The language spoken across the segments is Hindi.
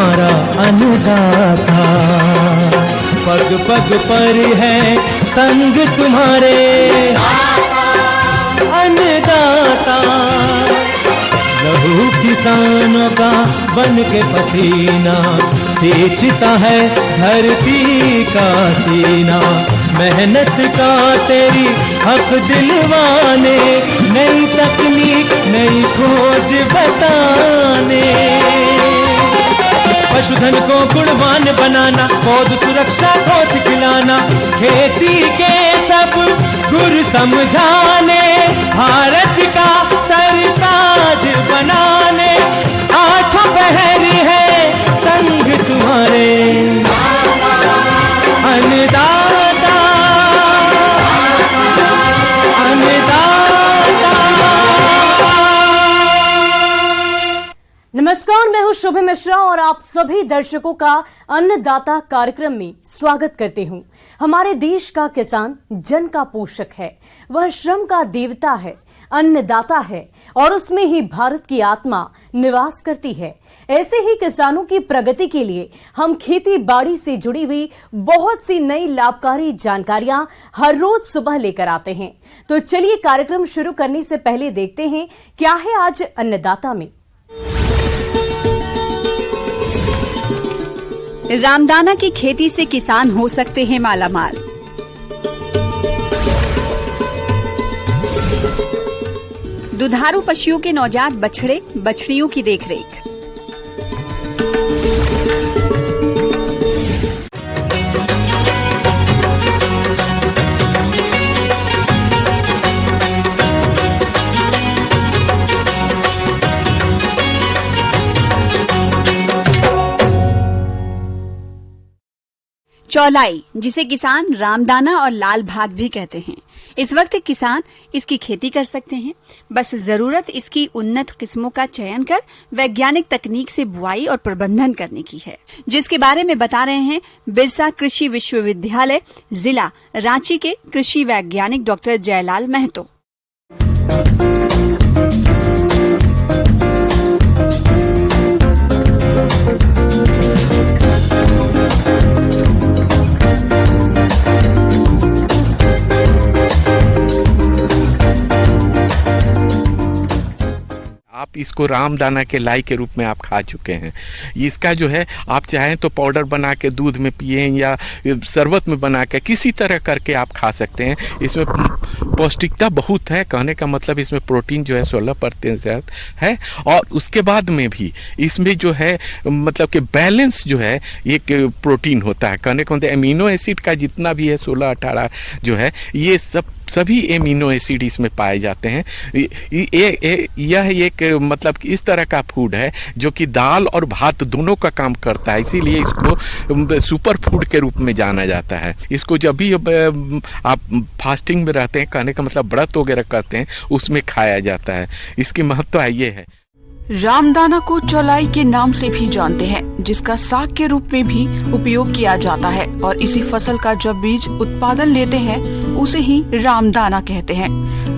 तुम्हारा अन्नदाता, पग पग पर है संग तुम्हारे अन्नदाता। लहू किसानों का बन के पसीना सींचता है धरती का सीना। मेहनत का तेरी हक दिलवाने, नई तकनीक नई खोज बताने। पशुधन को गुणवान बनाना, पौध सुरक्षा को सिखलाना, खेती के सब गुर समझाने, भारत का सरताज बनाने। आठों पहर है संग तुम्हारे अन्नदाता, अन्नदाता। नमस्कार, मैं हूं शुभ मिश्रा और आप सभी दर्शकों का अन्नदाता कार्यक्रम में स्वागत करती हूं। हमारे देश का किसान जन का पोषक है, वह श्रम का देवता है, अन्नदाता है और उसमें ही भारत की आत्मा निवास करती है। ऐसे ही किसानों की प्रगति के लिए हम खेती बाड़ी से जुड़ी हुई बहुत सी नई लाभकारी जानकारियां हर रोज सुबह लेकर आते हैं। तो चलिए कार्यक्रम शुरू करने से पहले देखते हैं क्या है आज अन्नदाता में। रामदाना की खेती से किसान हो सकते हैं मालामाल। दुधारू पशुओं के नवजात बछड़े बछड़ियों की देखरेख। चौलाई, जिसे किसान रामदाना और लाल भाग भी कहते हैं। इस वक्त किसान इसकी खेती कर सकते हैं, बस जरूरत इसकी उन्नत किस्मों का चयन कर वैज्ञानिक तकनीक से बुआई और प्रबंधन करने की है, जिसके बारे में बता रहे हैं बिरसा कृषि विश्वविद्यालय जिला रांची के कृषि वैज्ञानिक डॉक्टर जयलाल महतो। आप इसको रामदाना के लाई के रूप में आप खा चुके हैं। इसका जो है आप चाहें तो पाउडर बना के दूध में पिए या शरबत में बना के किसी तरह करके आप खा सकते हैं। इसमें पौष्टिकता बहुत है, कहने का मतलब इसमें प्रोटीन जो है 16% है और उसके बाद में भी इसमें जो है मतलब कि बैलेंस जो है एक प्रोटीन होता है। कहने का मतलब एमिनो एसिड का जितना भी है 16-18 जो है ये सभी एमिनो एसिड इसमें पाए जाते हैं। यह एक मतलब इस तरह का फूड है जो कि दाल और भात दोनों का काम करता है, इसीलिए इसको सुपर फूड के रूप में जाना जाता है। इसको जब भी आप फास्टिंग में रहते हैं, कहने का मतलब व्रत वगैरह करते हैं, उसमें खाया जाता है। इसकी महत्व ये है। रामदाना को चौलाई के नाम से भी जानते हैं, जिसका साग के रूप में भी उपयोग किया जाता है और इसी फसल का जब बीज उत्पादन लेते हैं उसे ही रामदाना कहते हैं।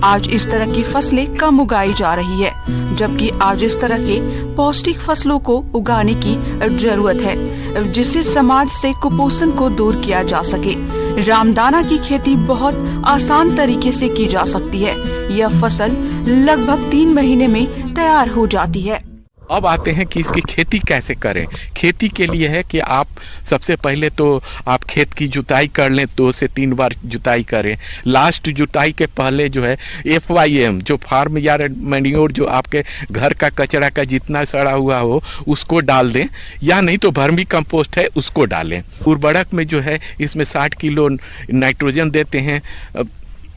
आज इस तरह की फसलें कम उगाई जा रही है, जबकि आज इस तरह के पौष्टिक फसलों को उगाने की जरूरत है, जिससे समाज से कुपोषण को दूर किया जा सके। रामदाना की खेती बहुत आसान तरीके से की जा सकती है। यह फसल लगभग 3 महीने में तैयार हो जाती है। अब आते हैं कि इसकी खेती कैसे करें। खेती के लिए है कि आप सबसे पहले तो आप खेत की जुताई कर लें, 2 से 3 बार जुताई करें। लास्ट जुताई के पहले जो है FYM जो फार्म यार्ड मैन्योर जो आपके घर का कचरा का जितना सड़ा हुआ हो उसको डाल दें, या नहीं तो वर्मी कंपोस्ट है उसको डालें। उर्वरक में जो है इसमें 60 किलो नाइट्रोजन देते हैं,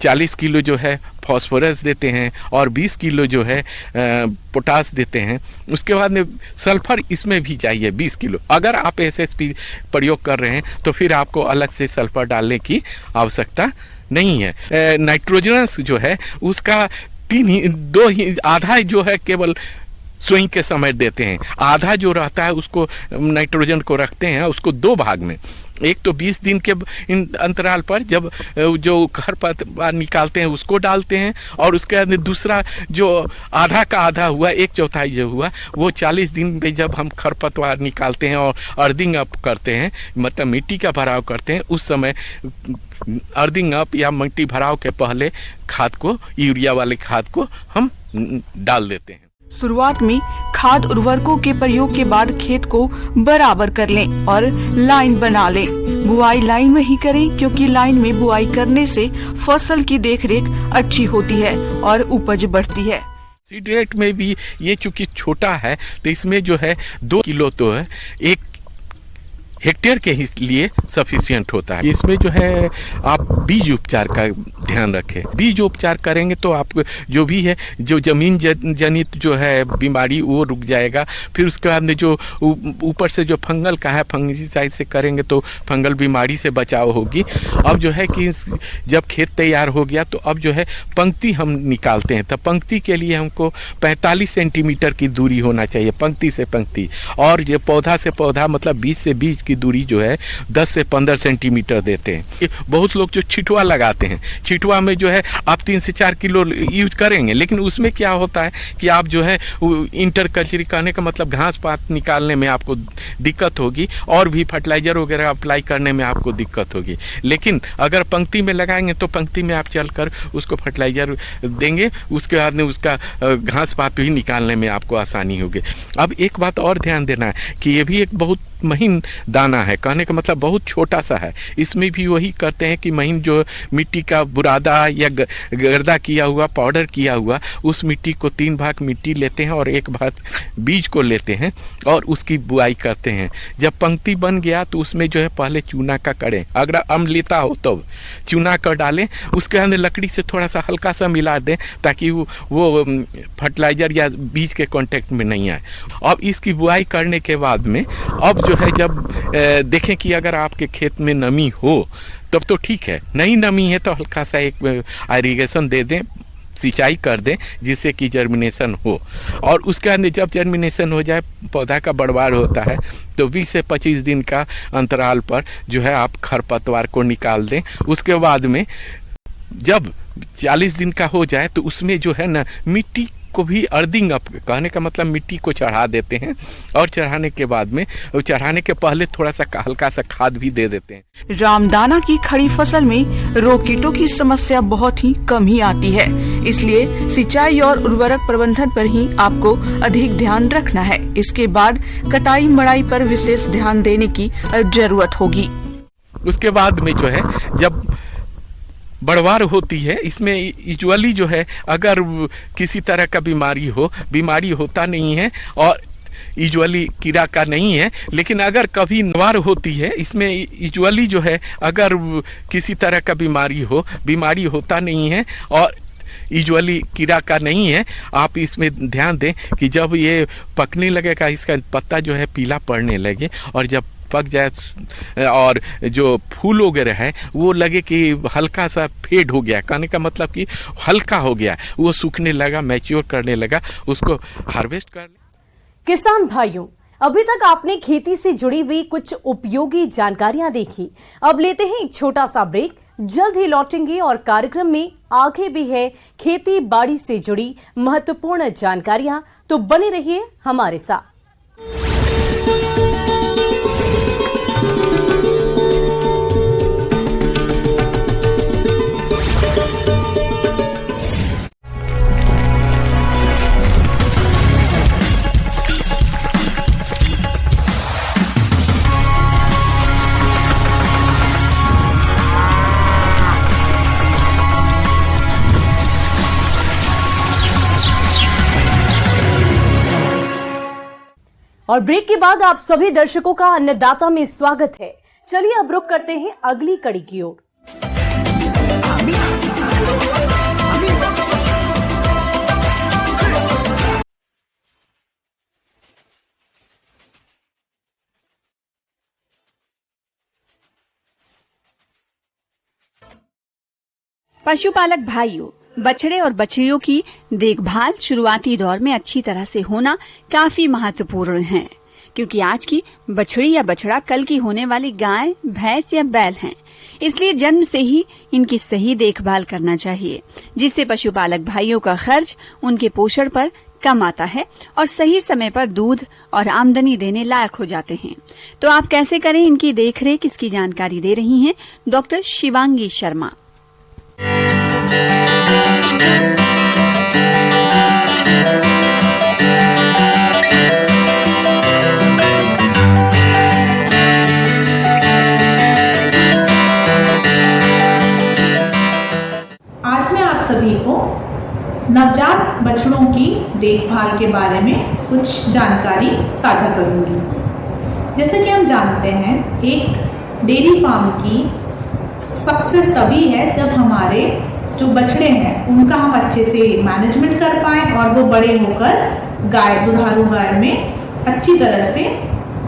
40 किलो जो है फास्फोरस देते हैं और 20 किलो जो है पोटास देते हैं। उसके बाद में सल्फर इसमें भी चाहिए 20 किलो। अगर आप SSP प्रयोग कर रहे हैं तो फिर आपको अलग से सल्फर डालने की आवश्यकता नहीं है। नाइट्रोजनस जो है उसका 2 ही आधा जो है केवल सोई के समय देते हैं, आधा जो रहता है उसको नाइट्रोजन को रखते हैं उसको 2 भाग में। एक तो 20 दिन के अंतराल पर जब जो खरपतवार निकालते हैं उसको डालते हैं, और उसके बाद दूसरा जो आधा का आधा हुआ, 1/4 जो हुआ, वो 40 दिन पे जब हम खरपतवार निकालते हैं और अर्थिंग अप करते हैं, मतलब मिट्टी का भराव करते हैं, उस समय अर्थिंग अप या मिट्टी भराव के पहले खाद को, यूरिया वाले खाद को हम डाल देते हैं। शुरुआत में खाद उर्वरकों के प्रयोग के बाद खेत को बराबर कर लें और लाइन बना लें। बुआई लाइन में ही करें, क्योंकि लाइन में बुआई करने से फसल की देखरेख अच्छी होती है और उपज बढ़ती है। सीड रेट में भी ये चूंकि छोटा है तो इसमें जो है 2 किलो तो है 1 हेक्टेयर के लिए सफिशिएंट होता है। इसमें जो है आप बीज उपचार का ध्यान रखें। बीज उपचार करेंगे तो आप जो भी है, जो जमीन जनित जो है बीमारी वो रुक जाएगा। फिर उसके बाद में जो ऊपर से जो फंगल का है, फंगिसाइड से करेंगे तो फंगल बीमारी से बचाव होगी। अब जो है कि जब खेत तैयार हो गया तो अब जो है पंक्ति हम निकालते हैं, तो पंक्ति के लिए हमको 45 सेंटीमीटर की दूरी होना चाहिए, पंक्ति से पंक्ति। और ये पौधा से पौधा मतलब बीज से बीज की दूरी जो है 10 से 15 सेंटीमीटर देते हैं। बहुत लोग जो छिटवा लगाते हैं, छिटवा में जो है आप 3 से 4 किलो यूज करेंगे, लेकिन उसमें क्या होता है कि आप जो है इंटर कल्चर करने का मतलब घास पात निकालने में आपको दिक्कत होगी और भी फर्टिलाइजर वगैरह अप्लाई करने में आपको दिक्कत होगी। लेकिन अगर पंक्ति में लगाएंगे तो पंक्ति में आप चलकर उसको फर्टिलाइजर देंगे, उसके बाद में उसका घास पात भी निकालने में आपको आसानी होगी। अब एक बात और ध्यान देना है कि ये भी एक बहुत महीन दाना है, कहने का मतलब बहुत छोटा सा है। इसमें भी वही करते हैं कि महीन जो मिट्टी का बुरादा या गर्दा किया हुआ, पाउडर किया हुआ, उस मिट्टी को 3 भाग मिट्टी लेते हैं और 1 भाग बीज को लेते हैं और उसकी बुआई करते हैं। जब पंक्ति बन गया तो उसमें जो है पहले चूना का करें, अगर अम्लता हो तो चूना कर डालें, उसके अंदर लकड़ी से थोड़ा सा हल्का सा मिला दें ताकि वो फर्टिलाइजर या बीज के कांटेक्ट में नहीं आए। अब इसकी बुआई करने के बाद में अब जो है जब देखें कि अगर आपके खेत में नमी हो तब तो ठीक है, नहीं नमी है तो हल्का सा एक इरिगेशन दे दें, सिंचाई कर दें जिससे कि जर्मिनेशन हो। और उसके अंदर जब जर्मिनेशन हो जाए, पौधा का बढ़वार होता है, तो 20 से 25 दिन का अंतराल पर जो है आप खरपतवार को निकाल दें। उसके बाद में जब 40 दिन का हो जाए तो उसमें जो है ना मिट्टी को भी अर्थिंग अप, कहने का मतलब मिट्टी को चढ़ा देते हैं और चढ़ाने के बाद में, चढ़ाने के पहले थोड़ा सा हल्का सा खाद भी दे देते हैं। रामदाना की खड़ी फसल में रोग कीटों की समस्या बहुत ही कम ही आती है, इसलिए सिंचाई और उर्वरक प्रबंधन पर ही आपको अधिक ध्यान रखना है। इसके बाद कटाई मड़ाई पर विशेष ध्यान देने की जरूरत होगी। उसके बाद में जो है जब बढ़वार होती है, इसमें यूजुअली जो है अगर किसी तरह का बीमारी होता नहीं है और यूजुअली कीड़ा का नहीं है, लेकिन अगर कभी नवार होती है, इसमें यूजुअली जो है अगर किसी तरह का बीमारी होता नहीं है और यूजुअली कीड़ा का नहीं है, आप इसमें ध्यान दें कि जब ये पकने लगेगा, इसका पत्ता जो है पीला पड़ने लगे और जब पक जाए और जो फूल वगैरह है वो लगे कि हल्का सा फेड हो गया, कहने का मतलब कि हल्का हो गया, वो सूखने लगा, मैच्योर करने लगा, उसको हार्वेस्ट कर ले। किसान भाइयों, अभी तक आपने खेती से जुड़ी हुई कुछ उपयोगी जानकारियां देखी। अब लेते हैं एक छोटा सा ब्रेक, जल्द ही लौटेंगे और कार्यक्रम में आगे भी है खेती बाड़ी से जुड़ी महत्वपूर्ण जानकारियां, तो बने रहिए हमारे साथ। और ब्रेक के बाद आप सभी दर्शकों का अन्नदाता में स्वागत है। चलिए अब रुक करते हैं अगली कड़ी की ओर। पशुपालक भाइयों, बछड़े और बछड़ियों की देखभाल शुरुआती दौर में अच्छी तरह से होना काफी महत्वपूर्ण है, क्योंकि आज की बछड़ी या बछड़ा कल की होने वाली गाय, भैंस या बैल हैं। इसलिए जन्म से ही इनकी सही देखभाल करना चाहिए, जिससे पशुपालक भाइयों का खर्च उनके पोषण पर कम आता है और सही समय पर दूध और आमदनी देने लायक हो जाते हैं। तो आप कैसे करें इनकी देखरेख, इसकी जानकारी दे रही हैं डॉक्टर शिवांगी शर्मा। आज मैं आप सभी को नवजात बछड़ों की देखभाल के बारे में कुछ जानकारी साझा करूंगी। जैसे कि हम जानते हैं, एक डेयरी फार्म की सक्सेस तभी है जब हमारे जो बछड़े हैं उनका हम अच्छे से मैनेजमेंट कर पाएं और वो बड़े होकर गाय, दुधारू गाय में अच्छी तरह से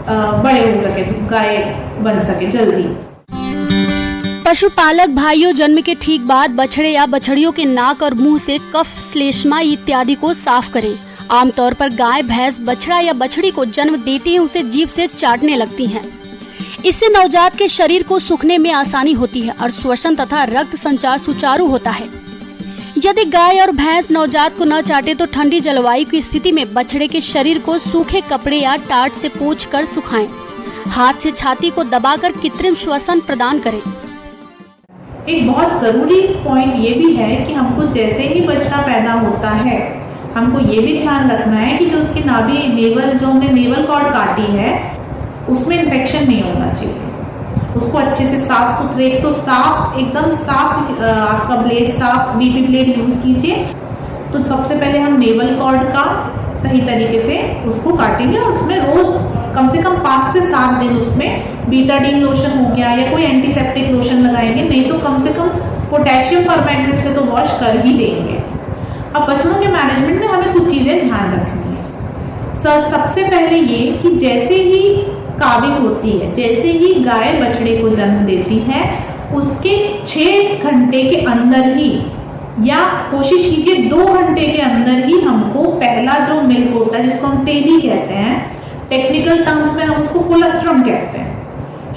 बड़े हो सके, गाय बन सके जल्दी। पशुपालक भाइयों जन्म के ठीक बाद बछड़े या बछड़ियों के नाक और मुंह से कफ, श्लेष्मा इत्यादि को साफ करें। आमतौर पर गाय, भैंस, बछड़ा या बछड़ी को जन्म देते ही उसे जीभ से चाटने लगती हैं। इससे नवजात के शरीर को सूखने में आसानी होती है और श्वसन तथा रक्त संचार सुचारू होता है। यदि गाय और भैंस नवजात को न चाटे तो ठंडी जलवायु की स्थिति में बछड़े के शरीर को सूखे कपड़े या टाट से पोंछकर सुखाएं। हाथ से छाती को दबाकर कृत्रिम श्वसन प्रदान करें। एक बहुत ज़रूरी पॉइंट ये भी है कि हमको जैसे ही बछड़ा पैदा होता है, हमको ये भी ध्यान रखना है कि जो उसकी नाभि, नेवल, जो हमने नेवल कॉर्ड काटी है, उसमें इन्फेक्शन नहीं होना चाहिए। उसको अच्छे से साफ सुथरे, एक तो साफ, एकदम साफ आपका ब्लेड, साफ बीपी ब्लेड यूज कीजिए। तो सबसे पहले हम नेवल कॉर्ड का सही तरीके से उसको काटेंगे और उसमें रोज कम से कम 5 से 7 दिन उसमें बीटाडीन लोशन हो गया या कोई एंटीसेप्टिक लोशन लगाएंगे, नहीं तो कम से कम पोटेशियम परमैंगनेट से तो वॉश कर ही देंगे। अब बछड़ों के मैनेजमेंट में हमें कुछ चीजें ध्यान रखनी है। सबसे पहले ये कि जैसे ही काविंग होती है, जैसे ही गाय बछड़े को जन्म देती है, उसके 6 घंटे के अंदर ही, या कोशिश कीजिए 2 घंटे के अंदर ही हमको पहला जो मिल्क होता है, जिसको हम टेली कहते हैं, टेक्निकल टर्म्स में हम उसको कोलेस्ट्रम कहते हैं,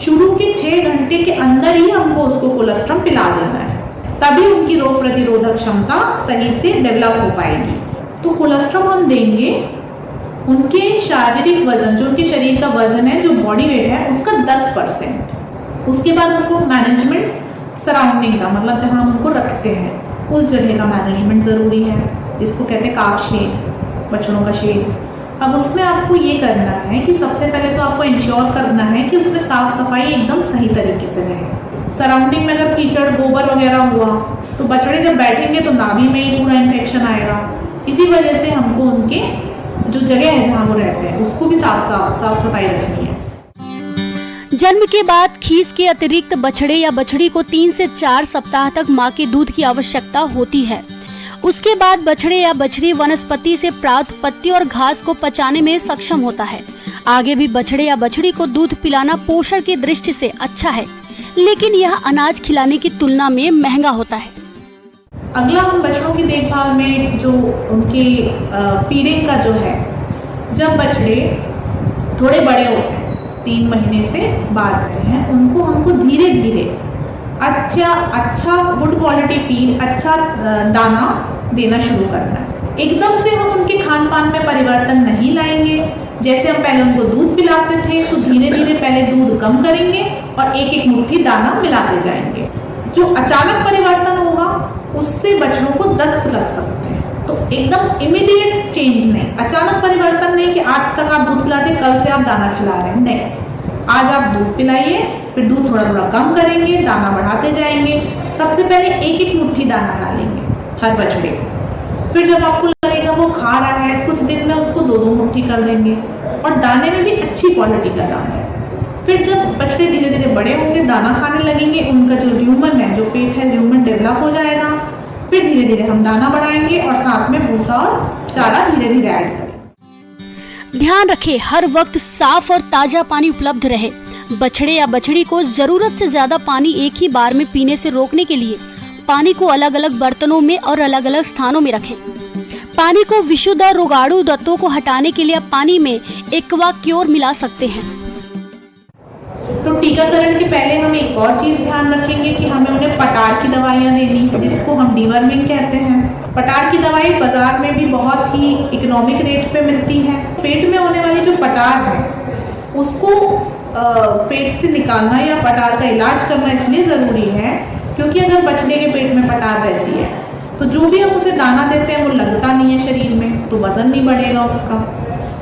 शुरू के 6 घंटे के अंदर ही हमको उसको कोलेस्ट्रम पिला देना है, तभी उनकी रोग प्रतिरोधक क्षमता सही से डेवलप हो पाएगी। तो कोलेस्ट्रम हम देंगे उनके शारीरिक वजन, जो उनके शरीर का वजन है, जो बॉडी वेट है, उसका 10%। उसके बाद उनको मैनेजमेंट सराउंडिंग का, मतलब जहां हम उनको रखते हैं उस जगह का मैनेजमेंट जरूरी है, जिसको कहते हैं काफ शेड, बछड़ों का शेड। अब उसमें आपको ये करना है कि सबसे पहले तो आपको इंश्योर करना है कि उसमें साफ सफाई एकदम सही तरीके से रहे। सराउंडिंग में अगर कीचड़, गोबर वगैरह हुआ तो बछड़े जब बैठेंगे तो नाभि में ही पूरा इन्फेक्शन आएगा। इसी वजह से हमको उनके जो जगह है जहाँ वो रहते हैं उसको भी साफ सफाई रखनी है। जन्म के बाद खीस के अतिरिक्त बछड़े या बछड़ी को 3 से 4 सप्ताह तक मां के दूध की आवश्यकता होती है। उसके बाद बछड़े या बछड़ी वनस्पति से प्राप्त पत्ती और घास को पचाने में सक्षम होता है। आगे भी बछड़े या बछड़ी को दूध पिलाना पोषण की दृष्टि से अच्छा है, लेकिन यह अनाज खिलाने की तुलना में महंगा होता है। अगला हम बछड़ों की देखभाल में जो उनके फीडिंग का जो है, जब बछड़े थोड़े बड़े होते हैं, 3 महीने से बाद रहते हैं, उनको हमको धीरे धीरे अच्छा गुड क्वालिटी फीड, अच्छा दाना देना शुरू करना है। एकदम से हम उनके खान पान में परिवर्तन नहीं लाएंगे। जैसे हम पहले उनको दूध पिलाते थे, तो धीरे धीरे पहले दूध कम करेंगे और एक एक मुट्ठी दाना मिलाते जाएंगे। जो अचानक परिवर्तन होगा उससे बछड़ों को दस्त लग सकते हैं। तो एकदम इमीडिएट चेंज नहीं, अचानक परिवर्तन नहीं कि आज तक आप दूध पिलाते, कल से आप दाना खिला रहे हैं, नहीं। आज आप दूध पिलाइए, फिर दूध थोड़ा थोड़ा कम करेंगे, दाना बढ़ाते जाएंगे। सबसे पहले एक एक मुट्ठी दाना डालेंगे हर बछड़े को। फिर जब आपको लगेगा वो खा रहा है, कुछ दिन में उसको 2-2 मुट्ठी कर देंगे और दाने में भी अच्छी क्वालिटी का दाना है। फिर जब बछड़े धीरे धीरे बड़े होंगे, दाना खाने लगेंगे, उनका जो ल्यूमन है, जो पेट है, ल्यूमन डेवलप हो जाएगा। फिर धीरे धीरे हम दाना बढ़ाएंगे और साथ में भूसा और चारा धीरे धीरे ऐड करेंगे। ध्यान रखें, हर वक्त साफ और ताजा पानी उपलब्ध रहे। बछड़े या बछड़ी को जरूरत से ज्यादा पानी एक ही बार में पीने से रोकने के लिए पानी को अलग अलग बर्तनों में और अलग अलग स्थानों में रखें। पानी को विशुद्ध और रोगाणु तत्वों को हटाने के लिए आप पानी में एक्वा क्योर मिला सकते हैं। तो टीकाकरण के पहले हम एक और चीज ध्यान रखेंगे कि हमें उन्हें पटार की दवाइयाँ देनी, जिसको हम डीवर्मिंग कहते हैं। पटार की दवाई बाजार में भी बहुत ही इकोनॉमिक रेट पे मिलती है। पेट में होने वाली जो पटार है उसको पेट से निकालना या पटार का इलाज करना इसलिए जरूरी है क्योंकि अगर बछड़े के पेट में पटार रहती है तो जो भी हम उसे दाना देते हैं वो लगता नहीं है शरीर में, तो वजन नहीं बढ़ेगा उसका।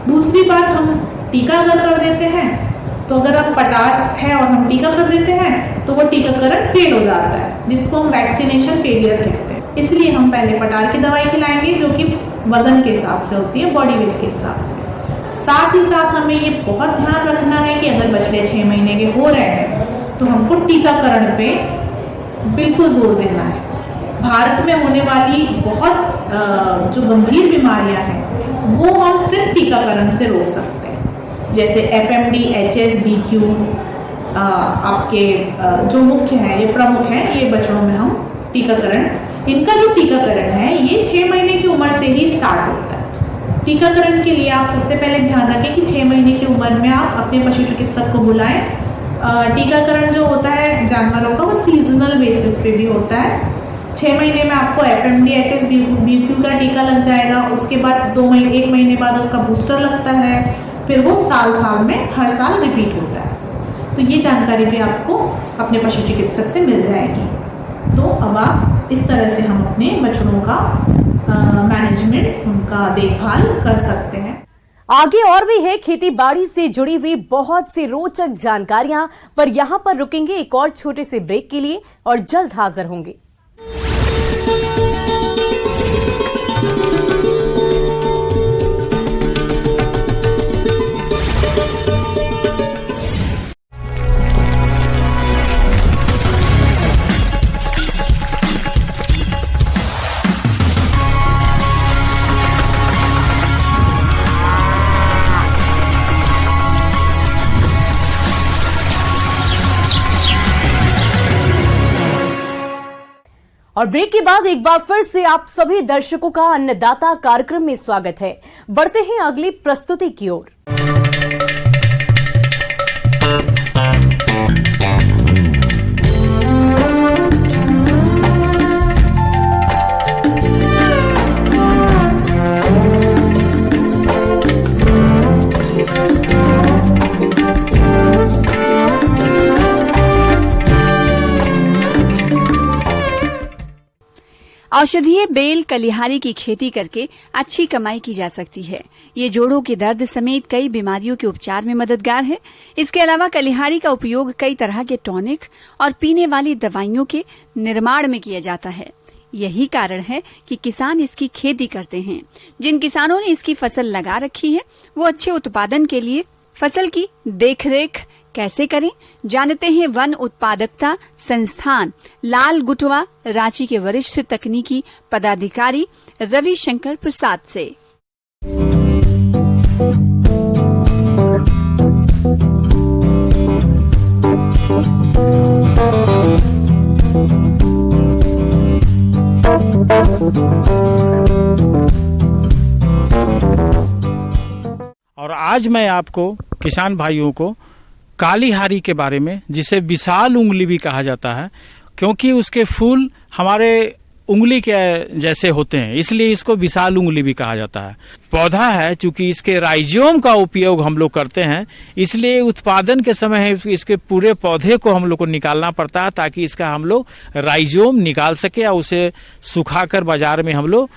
दूसरी बात, हम टीका अगर कर देते हैं तो अगर हम पटार है और हम टीका कर देते हैं तो वो टीकाकरण फेल हो जाता है, जिसको हम वैक्सीनेशन फेलियर कहते हैं। इसलिए हम पहले पटार की दवाई खिलाएंगे जो कि वजन के हिसाब से होती है, बॉडी वेट के हिसाब से। साथ ही साथ हमें ये बहुत ध्यान रखना है कि अगर बछड़े 6 महीने के हो रहे हैं तो हमको टीकाकरण पे बिल्कुल जोर देना है। भारत में होने वाली बहुत जो गंभीर बीमारियां हैं वो हम सिर्फ टीकाकरण से रोक सकते हैं, जैसे FMD, HS, BQ आपके जो मुख्य हैं, ये प्रमुख हैं, ये बछड़ों में हम टीकाकरण, इनका जो टीकाकरण है ये 6 महीने की उम्र से ही स्टार्ट होता है। टीकाकरण के लिए आप सबसे पहले ध्यान रखें कि 6 महीने की उम्र में आप अपने पशु चिकित्सक को बुलाएं। टीकाकरण जो होता है जानवरों का वो सीजनल बेसिस पे भी होता है। 6 महीने में आपको FMD, HS, BQ का टीका लग जाएगा। उसके बाद 1 महीने बाद उसका बूस्टर लगता है, फिर वो साल में हर साल रिपीट होता है। तो ये जानकारी भी आपको अपने पशु चिकित्सक से मिल जाएगी। तो अब आप इस तरह से हम अपने बछड़ों का मैनेजमेंट, उनका देखभाल कर सकते हैं। आगे और भी है खेती बाड़ी से जुड़ी हुई बहुत सी रोचक जानकारियां, पर यहां पर रुकेंगे एक और छोटे से ब्रेक के लिए और जल्द हाजिर होंगे। और ब्रेक के बाद एक बार फिर से आप सभी दर्शकों का अन्नदाता कार्यक्रम में स्वागत है। बढ़ते हैं अगली प्रस्तुति की ओर। औषधीय बेल कलिहारी की खेती करके अच्छी कमाई की जा सकती है। ये जोड़ों के दर्द समेत कई बीमारियों के उपचार में मददगार है। इसके अलावा कलिहारी का उपयोग कई तरह के टॉनिक और पीने वाली दवाइयों के निर्माण में किया जाता है। यही कारण है कि किसान इसकी खेती करते हैं। जिन किसानों ने इसकी फसल लगा रखी है वो अच्छे उत्पादन के लिए फसल की देखरेख कैसे करें, जानते हैं वन उत्पादकता संस्थान लाल गुटवा रांची के वरिष्ठ तकनीकी पदाधिकारी रविशंकर प्रसाद से। और आज मैं आपको किसान भाइयों को कालीहारी के बारे में, जिसे विशाल उंगली भी कहा जाता है, क्योंकि उसके फूल हमारे उंगली के जैसे होते हैं, इसलिए इसको विशाल उंगली भी कहा जाता है। पौधा है, चूंकि इसके राइजोम का उपयोग हम लोग करते हैं, इसलिए उत्पादन के समय इसके पूरे पौधे को हम लोग को निकालना पड़ता है ताकि इसका हम लोग राइजोम निकाल सके और उसे सुखाकर बाजार में हम लोग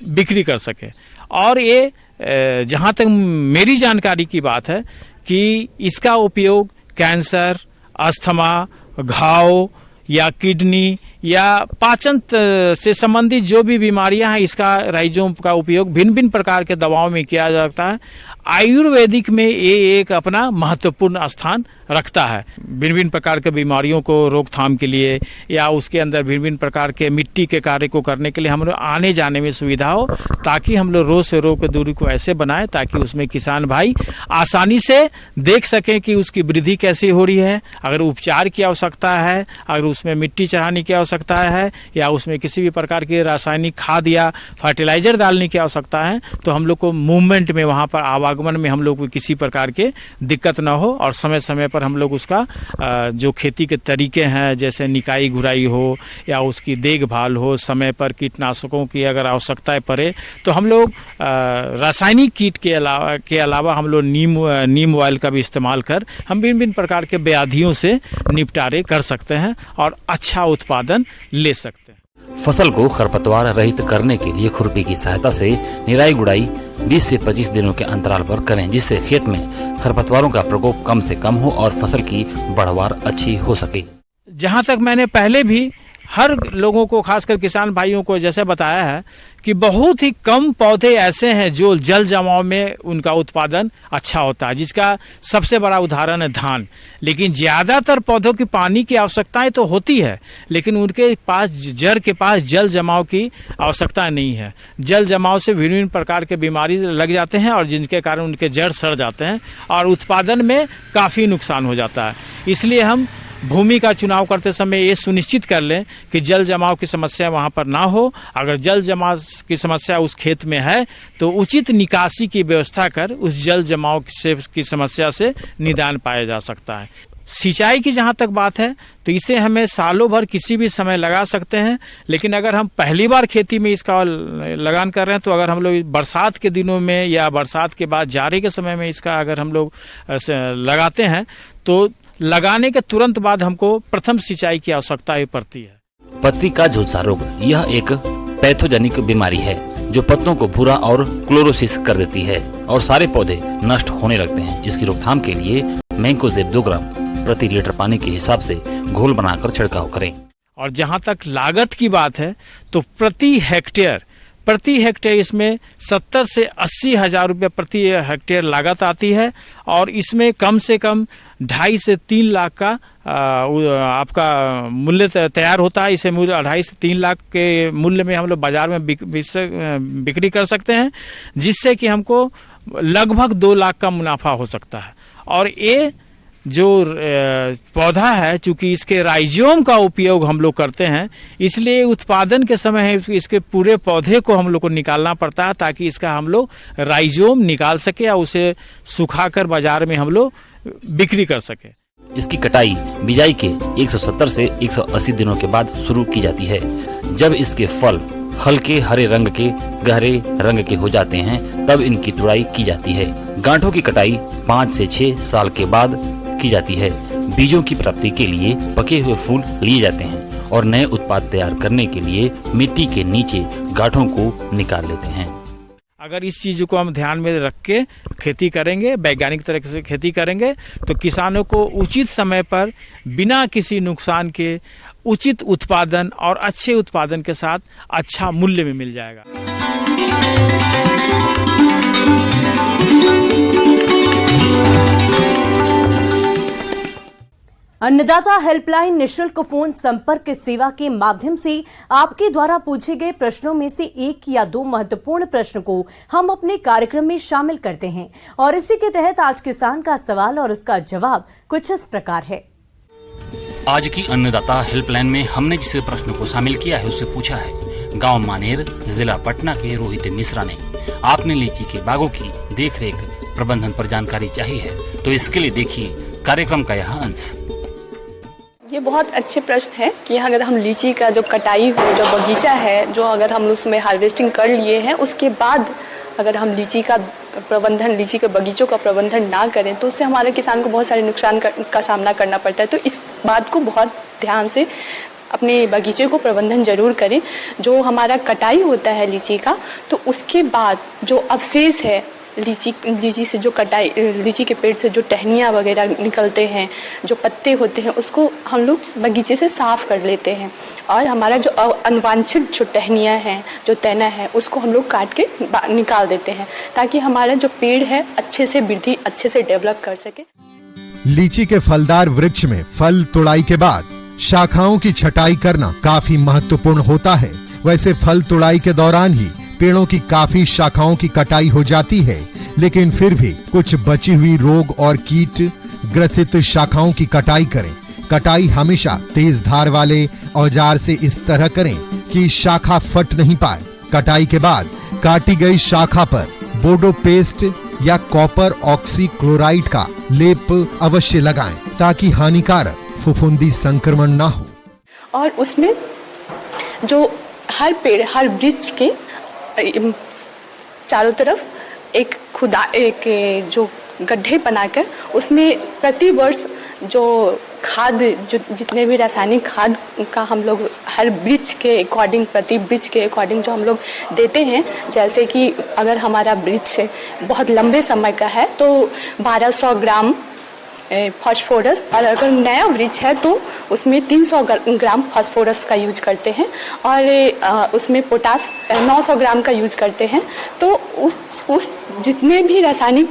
बिक्री कर सके। और ये जहाँ तक मेरी जानकारी की बात है कि इसका उपयोग कैंसर, अस्थमा, घाव या किडनी या पाचन से संबंधित जो भी बीमारियां हैं, इसका राइजोम का उपयोग भिन्न भिन्न प्रकार के दवाओं में किया जाता है। आयुर्वेदिक में ये एक अपना महत्वपूर्ण स्थान रखता है। भिन्न भिन्न प्रकार के बीमारियों को रोकथाम के लिए या उसके अंदर भिन्न भिन्न प्रकार के मिट्टी के कार्य को करने के लिए हम लोग आने जाने में सुविधा हो, ताकि हम लोग रोग से रोग की दूरी को ऐसे बनाए ताकि उसमें किसान भाई आसानी से देख सकें कि उसकी वृद्धि कैसे हो रही है। अगर उपचार की आवश्यकता है, अगर उसमें मिट्टी चढ़ाने की आवश्यकता आवश्यकता है या उसमें किसी भी प्रकार की रासायनिक खाद या फर्टिलाइजर डालने की आवश्यकता है, तो हम लोग को मूवमेंट में, वहाँ पर आवागमन में हम लोग को किसी प्रकार के दिक्कत ना हो, और समय समय पर हम लोग उसका जो खेती के तरीके हैं, जैसे निकाई गुड़ाई हो या उसकी देखभाल हो, समय पर कीटनाशकों की अगर आवश्यकता पड़े तो हम लोग रासायनिक कीट के अलावा हम लोग नीम ऑयल का भी इस्तेमाल कर हम भिन्न भिन्न प्रकार के व्याधियों से निपटारे कर सकते हैं और अच्छा उत्पादन ले सकते हैं। फसल को खरपतवार रहित करने के लिए खुरपी की सहायता से निराई गुड़ाई 20 से 25 दिनों के अंतराल पर करें, जिससे खेत में खरपतवारों का प्रकोप कम से कम हो और फसल की बढ़वार अच्छी हो सके। जहाँ तक मैंने पहले भी हर लोगों को, खासकर किसान भाइयों को जैसे बताया है कि बहुत ही कम पौधे ऐसे हैं जो जल जमाव में उनका उत्पादन अच्छा होता है, जिसका सबसे बड़ा उदाहरण है धान। लेकिन ज़्यादातर पौधों की पानी की आवश्यकताएं तो होती है, लेकिन उनके पास जड़ के पास जल जमाव की आवश्यकता नहीं है। जल जमाव से विभिन्न प्रकार के बीमारी लग जाते हैं और जिनके कारण उनके जड़ सड़ जाते हैं और उत्पादन में काफ़ी नुकसान हो जाता है। इसलिए हम भूमि का चुनाव करते समय ये सुनिश्चित कर लें कि जल जमाव की समस्या वहाँ पर ना हो। अगर जल जमाव की समस्या उस खेत में है तो उचित निकासी की व्यवस्था कर उस जल जमाव की समस्या से निदान पाया जा सकता है। सिंचाई की जहाँ तक बात है तो इसे हमें सालों भर किसी भी समय लगा सकते हैं, लेकिन अगर हम पहली बार खेती में इसका लगान कर रहे हैं तो अगर हम लोग बरसात के दिनों में या बरसात के बाद जाड़े के समय में इसका अगर हम लोग लगाते हैं तो लगाने के तुरंत बाद हमको प्रथम सिंचाई की आवश्यकता पड़ती है। पत्ती का झुलसा रोग यह एक पैथोजेनिक बीमारी है जो पत्तों को भूरा और क्लोरोसिस कर देती है और सारे पौधे नष्ट होने लगते हैं। इसकी रोकथाम के लिए मैंकोजेब 2 ग्राम प्रति लीटर पानी के हिसाब से घोल बनाकर छिड़काव करें। और जहाँ तक लागत की बात है तो प्रति हेक्टेयर इसमें 70 से 80 हजार रुपये प्रति हेक्टेयर लागत आती है और इसमें कम से कम 2.5 से 3 लाख का आपका मूल्य तैयार होता है। इसे मूल्य 2.5 से 3 लाख के मूल्य में हम लोग बाजार में बिक्री कर सकते हैं, जिससे कि हमको लगभग 2 लाख का मुनाफा हो सकता है। और ये जो पौधा है, चूंकि इसके राइजोम का उपयोग हम लोग करते हैं, इसलिए उत्पादन के समय इसके पूरे पौधे को हम लोग को निकालना पड़ता है ताकि इसका हम लोग राइजोम निकाल सके और उसे सुखाकर बाजार में हम लोग बिक्री कर सके। इसकी कटाई बिजाई के 170 से 180 दिनों के बाद शुरू की जाती है। जब इसके फल हल्के हरे रंग के गहरे रंग के हो जाते हैं तब इनकी तुड़ाई की जाती है। गांठों की कटाई 5 से 6 साल के बाद की जाती है। बीजों की प्राप्ति के लिए पके हुए फूल लिए जाते हैं और नए उत्पाद तैयार करने के लिए मिट्टी के नीचे गांठों को निकाल लेते हैं। अगर इस चीज़ को हम ध्यान में रख के खेती करेंगे, वैज्ञानिक तरीके से खेती करेंगे, तो किसानों को उचित समय पर बिना किसी नुकसान के उचित उत्पादन और अच्छे उत्पादन के साथ अच्छा मूल्य में मिल जाएगा। अन्नदाता हेल्पलाइन निशुल्क फोन संपर्क सेवा के माध्यम से आपके द्वारा पूछे गए प्रश्नों में से 1 या 2 महत्वपूर्ण प्रश्न को हम अपने कार्यक्रम में शामिल करते हैं और इसी के तहत आज किसान का सवाल और उसका जवाब कुछ इस प्रकार है। आज की अन्नदाता हेल्पलाइन में हमने जिस प्रश्न को शामिल किया है उसे पूछा है गांव मानेर, जिला पटना के रोहित मिश्रा ने। आपने लीची के बागों की देखरेख प्रबंधन पर जानकारी चाहिए है तो इसके लिए देखिए कार्यक्रम का यह अंश। ये बहुत अच्छे प्रश्न है कि अगर हम लीची का जो कटाई हो, जो बगीचा है, जो अगर हम उसमें हार्वेस्टिंग कर लिए हैं, उसके बाद अगर हम लीची का प्रबंधन, लीची के बगीचों का प्रबंधन ना करें तो उससे हमारे किसान को बहुत सारे नुकसान का सामना करना पड़ता है। तो इस बात को बहुत ध्यान से अपने बगीचे को प्रबंधन जरूर करें। जो हमारा कटाई होता है लीची का, तो उसके बाद जो अवशेष है लीची से जो कटाई, लीची के पेड़ से जो टहनियाँ वगैरह निकलते हैं, जो पत्ते होते हैं, उसको हम लोग बगीचे से साफ़ कर लेते हैं और हमारा जो अनवांछित जो टहनियाँ हैं, जो तना है, उसको हम लोग काट के निकाल देते हैं ताकि हमारा जो पेड़ है अच्छे से वृद्धि, अच्छे से डेवलप कर सके। लीची के फलदार वृक्ष में फल तुड़ाई के बाद शाखाओं की छटाई करना काफी महत्वपूर्ण होता है। वैसे फल तुड़ाई के दौरान ही पेड़ों की काफी शाखाओं की कटाई हो जाती है, लेकिन फिर भी कुछ बची हुई रोग और कीट ग्रसित शाखाओं की कटाई करें। कटाई हमेशा तेज धार वाले औजार से इस तरह करें कि शाखा फट नहीं पाए। कटाई के बाद काटी गई शाखा पर बोडो पेस्ट या कॉपर ऑक्सी क्लोराइड का लेप अवश्य लगाएं ताकि हानिकारक फफूंदी संक्रमण ना हो। और उसमें जो हर पेड़, हर वृक्ष के चारों तरफ एक जो गड्ढे बनाकर उसमें प्रति वर्ष जो खाद, जो जितने भी रासायनिक खाद का हम लोग हर वृक्ष के अकॉर्डिंग, प्रति वृक्ष के अकॉर्डिंग जो हम लोग देते हैं, जैसे कि अगर हमारा वृक्ष बहुत लंबे समय का है तो 1200 ग्राम फास्फोरस, और अगर नया वृक्ष है तो उसमें 300 ग्राम फास्फोरस का यूज करते हैं, और उसमें पोटास 900 ग्राम का यूज करते हैं। तो उस जितने भी रासायनिक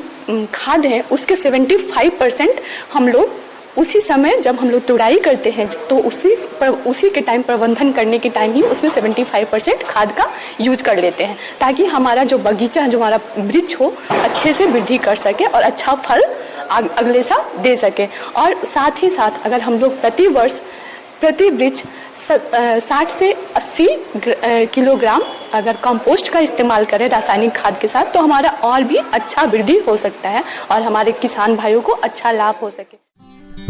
खाद हैं उसके 75% हम लोग उसी समय जब हम लोग तुड़ाई करते हैं तो उसी के टाइम, प्रबंधन करने के टाइम ही उसमें 75% खाद का यूज कर लेते हैं, ताकि हमारा जो बगीचा, जो हमारा वृक्ष हो, अच्छे से वृद्धि कर सके और अच्छा फल अगले साल दे सके। और साथ ही साथ अगर हम लोग प्रति वर्ष प्रति वृक्ष 60 से 80 किलोग्राम अगर कंपोस्ट का इस्तेमाल करें रासायनिक खाद के साथ, तो हमारा और भी अच्छा वृद्धि हो सकता है और हमारे किसान भाइयों को अच्छा लाभ हो सके।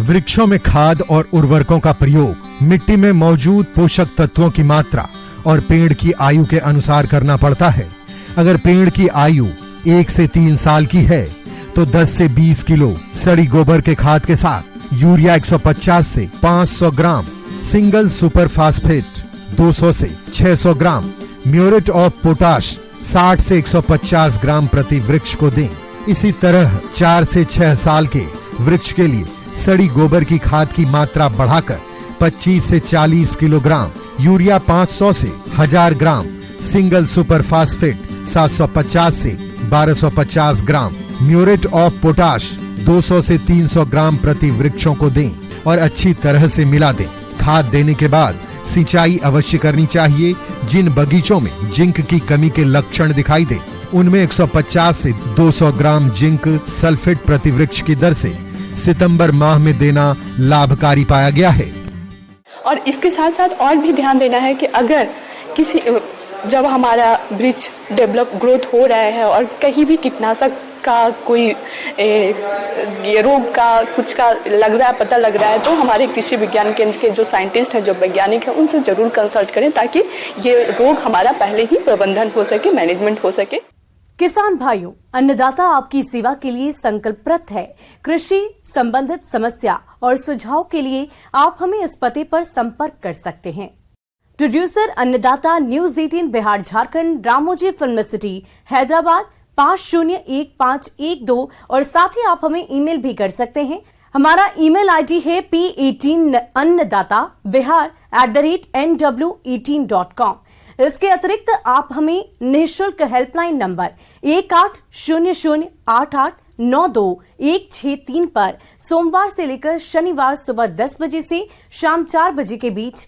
वृक्षों में खाद और उर्वरकों का प्रयोग मिट्टी में मौजूद पोषक तत्वों की मात्रा और पेड़ की आयु के अनुसार करना पड़ता है। अगर पेड़ की आयु 1 से 3 साल की है तो 10 से 20 किलो सड़ी गोबर के खाद के साथ यूरिया 150 से 500 ग्राम, सिंगल सुपर फास्फेट 200 से 600 ग्राम, म्यूरेट ऑफ पोटाश 60 से 150 ग्राम प्रति वृक्ष को दें। इसी तरह 4 से 6 साल के वृक्ष के लिए सड़ी गोबर की खाद की मात्रा बढ़ाकर 25 से 40 किलोग्राम, यूरिया 500 से 1000 ग्राम, सिंगल सुपर फास्फेट 750 से 1250 ग्राम, म्यूरेट ऑफ पोटाश 200 से 300 ग्राम प्रति वृक्षों को दें और अच्छी तरह से मिला दें। खाद देने के बाद सिंचाई अवश्य करनी चाहिए। जिन बगीचों में जिंक की कमी के लक्षण दिखाई दे उनमें 150 से 200 ग्राम जिंक सल्फेट प्रति वृक्ष की दर से सितंबर माह में देना लाभकारी पाया गया है। और इसके साथ साथ और भी ध्यान देना है कि अगर जब हमारा वृक्ष डेवलप, ग्रोथ हो रहा है और कहीं भी कीटनाशक का कोई रोग का कुछ का लग रहा है, पता लग रहा है, तो हमारे कृषि विज्ञान केंद्र के जो साइंटिस्ट हैं, जो वैज्ञानिक हैं, उनसे जरूर कंसल्ट करें ताकि ये रोग हमारा पहले ही प्रबंधन हो सके, मैनेजमेंट हो सके। किसान भाइयों, अन्नदाता आपकी सेवा के लिए संकल्परत है। कृषि संबंधित समस्या और सुझाव के लिए आप हमें इस पते पर संपर्क कर सकते हैं। प्रोड्यूसर अन्नदाता, news 18 Bihar Jharkhand, Ramoji film city, Hyderabad 501512, और साथ ही आप हमें ईमेल भी कर सकते हैं। हमारा ईमेल आईडी है p18annadatabihar@nw18.com। इसके अतिरिक्त आप हमें निःशुल्क हेल्पलाइन नंबर 180088921663 पर सोमवार से लेकर शनिवार सुबह 10 बजे से शाम 4 बजे के बीच